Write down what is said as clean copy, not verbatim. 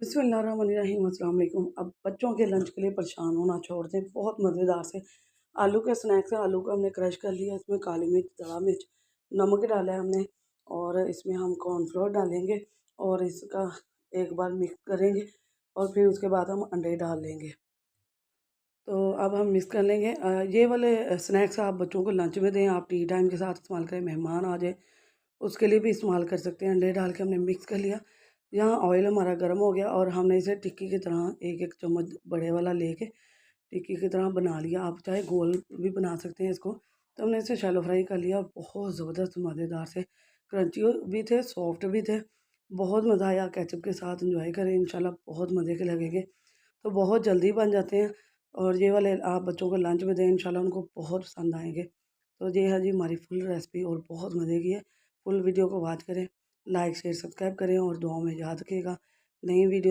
बिस्मिल्लाहिर्रहमानिर्रहीम, अस्सलाम वालेकुम। अब बच्चों के लंच के लिए परेशान होना छोड़ दें। बहुत मज़ेदार से आलू के स्नैक्स हैं। आलू को हमने क्रश कर लिया, इसमें काली मिर्च, दड़ा मिर्च, नमक डाला है हमने और इसमें हम कॉर्नफ्लोर डालेंगे और इसका एक बार मिक्स करेंगे और फिर उसके बाद हम अंडे डाल लेंगे। तो अब हम मिक्स कर लेंगे। ये वाले स्नैक्स आप बच्चों को लंच में दें, आप टी टाइम के साथ इस्तेमाल करें, मेहमान आ जाए उसके लिए भी इस्तेमाल कर सकते हैं। अंडे डाल के हमने मिक्स कर लिया। यहाँ ऑयल हमारा गर्म हो गया और हमने इसे टिक्की की तरह एक एक चम्मच बड़े वाला लेके टिक्की की तरह बना लिया। आप चाहे गोल भी बना सकते हैं इसको। तो हमने इसे शैलो फ्राई कर लिया। बहुत ज़बरदस्त मज़ेदार से क्रंची भी थे, सॉफ्ट भी थे। बहुत मज़ा आया। केचप के साथ इंजॉय करें, इंशाल्लाह बहुत मज़े के लगेंगे। तो बहुत जल्दी बन जाते हैं और ये वाले आप बच्चों को लंच में दें, इंशाल्लाह उनको बहुत पसंद आएँगे। तो ये है जी हमारी फुल रेसिपी और बहुत मज़े की है। फुल वीडियो को वॉच करें, लाइक शेयर सब्सक्राइब करें और दुआओं में याद रखिएगा। नई वीडियो